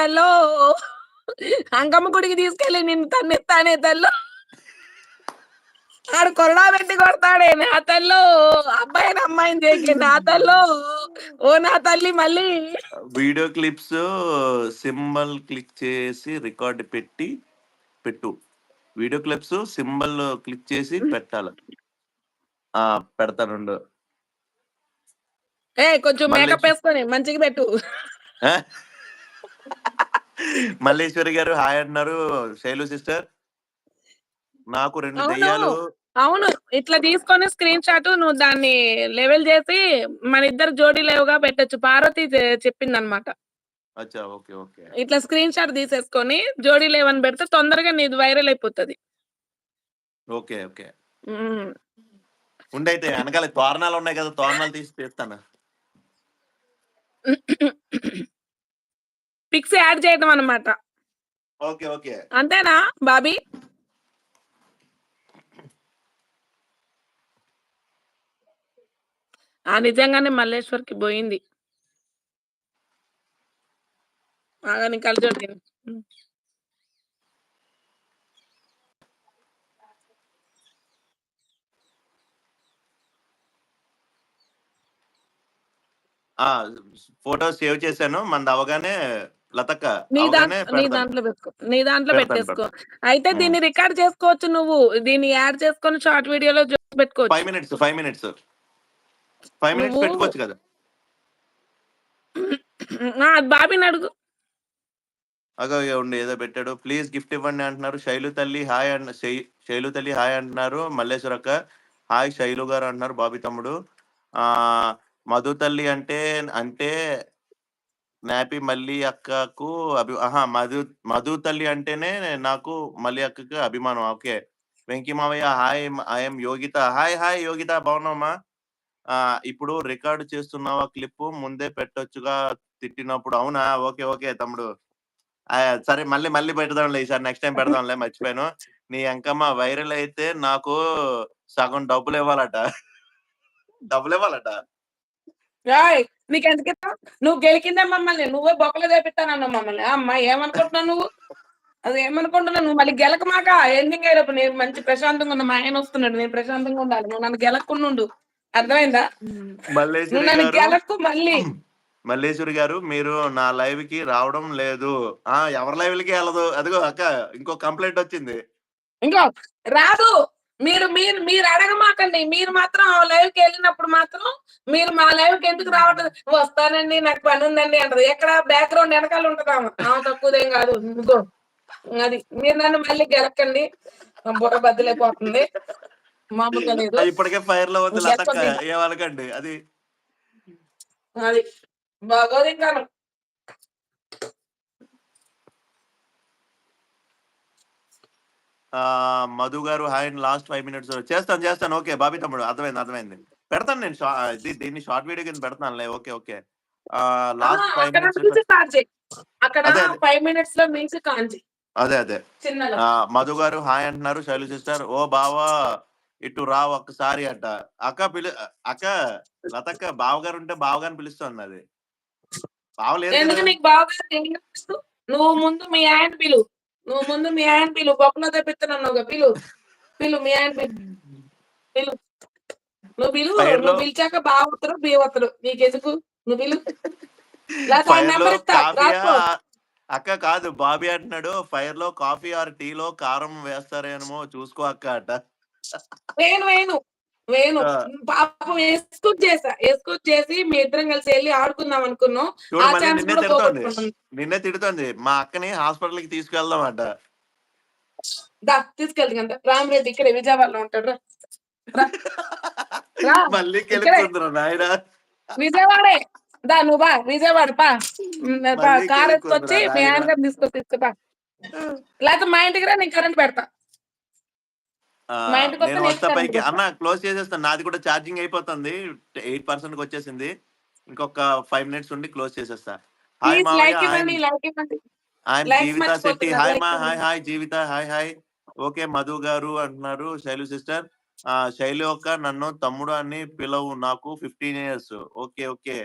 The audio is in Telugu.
తల్లో అంకమ్మ గుడికి తీసుకెళ్ళి నిన్ను తన్నిస్తానే తల్లో. ఆడు కొరడా పెట్టి కొడతాడే నా తల్లో. అబ్బాయిని అమ్మాయిని దేకే నా తల్లో. ఓ నా తల్లి మళ్ళీ. వీడియో క్లిప్స్ సింబల్ క్లిక్ చేసి రికార్డ్ పెట్టు. వీడియో క్లిప్స్ సింబల్ క్లిక్ చేసి పెట్టాలి. పెడతానుండు. కొంచెం మేకప్ వేసుకొని మంచిగా పెట్టు. మల్లేశ్వరి గారు హాయ్ అంటున్నారు. శైలు సిస్టర్ నాకు 2 దెయ్యాలు. అవును, ఇట్లా తీసుకొని స్క్రీన్ షాట్ నువ్వు దాన్ని లెవెల్ చేసి మన ఇద్దరు జోడీ లేవుగా పెట్టొచ్చు. పార్వతి చెప్పింది అనమాట. అచ్చా, ఓకే ఓకే. ఇట్లా స్క్రీన్ షాట్ తీసేసుకొని జోడీ లేవని పెడితే తొందరగా నీది వైరల్ అయిపోతుంది. Okay okay. ఉండైతే వెనకాల తోరణాలు ఉన్నాయి కదా, తోరణాలు తీస్తాను. పిక్స్ యాడ్ చేయడం అన్నమాట. Okay okay. అంతేనా బాబీ? నిజంగానే మల్లేశ్వర్కి పోయింది. నీ కలిసి ఫోటో సేవ్ చేశాను. మనది అవగానే లతక్క నీ దాంట్లో పెట్టేసుకో. అయితే దీన్ని రికార్డ్ చేసుకోవచ్చు నువ్వు. దీన్ని యాడ్ చేసుకొని షార్ట్ వీడియోలో పెట్టుకోవచ్చు. 5 మినిట్స్ పెట్టుకోవచ్చు కదా. బాబీని అడుగు. ఉండి ఏదో పెట్టాడు. ప్లీజ్ గిఫ్ట్ ఇవ్వండి అంటున్నారు. శైలు తల్లి హాయ్ అంటున్నారు. మల్లేశ్వర అక్క హాయ్. శైలు గారు అంటున్నారు. బాబీ తమ్ముడు. మధు తల్లి అంటే నాపి మల్లి అక్కకు మధు తల్లి అంటేనే నాకు మల్లి అక్కకు అభిమానం. ఓకే. వెంకీ మావయ్య hi. I'm Yogitha. Hi Yogitha, బాగున్నావమ్మా? ఇప్పుడు రికార్డు చేస్తున్నావా? క్లిప్ ముందే పెట్టొచ్చుగా తిట్టినప్పుడు. అవునా? ఓకే ఓకే తమ్ముడు. సరే మళ్ళీ పెడదాంలే. ఈసారి నెక్స్ట్ టైం పెడదాంలే. మర్చిపోయాను. నీ అంకమ్మ వైరల్ అయితే నాకు సగం డబ్బులు ఇవ్వాలట. నీకెందుకు నువ్వు గెలికిందే మమ్మల్ని. నువ్వే బొక్కలు చేపిస్తానన్నావు మమ్మల్ని. అమ్మా ఏమనుకుంటున్నావు నువ్వు? అది ఏమనుకుంటున్నావు నువ్వు? మళ్ళీ గెలకమాక. ఎండింగ్ అయ్యేటప్పుడు నేను మంచి ప్రశాంతంగా ఉన్నా. మా ఆయన వస్తున్నాడు, నేను ప్రశాంతంగా ఉండాలి. నువ్వు నన్ను గెలక్కుండు. అర్థమైందా? నువ్వు నన్ను గెలకు. మల్లేశ్వరి గారు మీరు నా లైవ్ కి రావడం లేదు. ఎవరి లైవ్ కి వెళ్ళదు. అదిగో అక్క ఇంకో కంప్లైంట్ వచ్చింది. ఇంకో రాదు. మీరు అడగమాకండి. మీరు మాత్రం లైవ్ కి వెళ్ళినప్పుడు మాత్రం మీరు మా లైవ్ కి ఎందుకు రావట్లేదు? వస్తానండి, నాకు పని ఉందండి అంటది. ఎక్కడ బ్యాక్గ్రౌండ్ వెనకాల ఉంటదామా? తక్కువదేం కాదు. ఇంకో అది మీరు నన్ను మళ్ళీ గెలకండి. బుర్ర బద్దలైపోతుంది. మామూలుగా లేదు. ఇప్పటికే ఫైర్ లో ఉంది లతక్క. ఏమనకండి. అది బాగోదు ఇంకా. Madhu garu hi. Last 5 minutes చేస్తాను. ఓకే బాబీ తమ్ముడు, అర్థమైంది. పెడతాను నేను. దీన్ని షార్ట్ వీడియో కింద పెడతానులే. Okay okay. లాస్ట్ 5 మినిట్స్ లో మించి కాంచి. అదే. మధు గారు హాయ్ అంటున్నారు. శైలు సిస్టర్ ఓ బావా ఇటు రా ఒక్కసారి అంట. అక్క లతక్క బావగారు ఉంటే బావగారిని పిలుస్తుంది. అది బావలేదు. నువ్వు ముందు మీ ఆయన పిలు. బొక్కలో తెప్పిస్తున్నావు. పిలు మీ ఆయన పిలు. నువ్వు పిలిచాక బావతరు బీవతరు. నీకెందుకు? నువ్వు పిలు. అక్క కాదు బాబీ అంటున్నాడు. ఫైర్ లో కాఫీ ఆర్ టీలో కారం వేస్తారేమో చూసుకో అక్క అట. వేణు పాపం ఎస్కూట్ చేసి మీ ఇద్దరం కలిసి వెళ్ళి ఆడుకుందాం అనుకున్నాం. నిన్నే తిడుతుంది. మా అక్కని హాస్పిటల్ కి తీసుకెళ్దాం అట. తీసుకెళ్తాం కదా. రామరెడ్డి ఇక్కడ విజయవాడలో ఉంటాడు. మళ్ళీ కెలుపుతుందిరా నాయన. విజయవాడే నువ్వు బా. విజయవాడ కార్ ఎత్తుకొచ్చి మీ ఆయన గారిని తీసుకుపా. లేకపోతే మా ఇంటికి రా, నేను కరెంట్ పెడతా. నేను వస్తా పైకి. అన్న క్లోజ్ చేసేస్తాను. నాది కూడా ఛార్జింగ్ అయిపోతుంది. 8% వచ్చేసింది. ఇంకొక 5 మినిట్స్ ఉండి క్లోజ్ చేసేస్తా. హాయ్ మావయ్య. జీవిత శెట్టి హాయ్ మా. హాయ్ జీవిత. హాయ్. ఓకే మధు గారు అంటున్నారు. శైలు సిస్టర్ శైలు అక్క నన్ను తమ్ముడు అని పిలవు. నాకు 15 years. ఓకే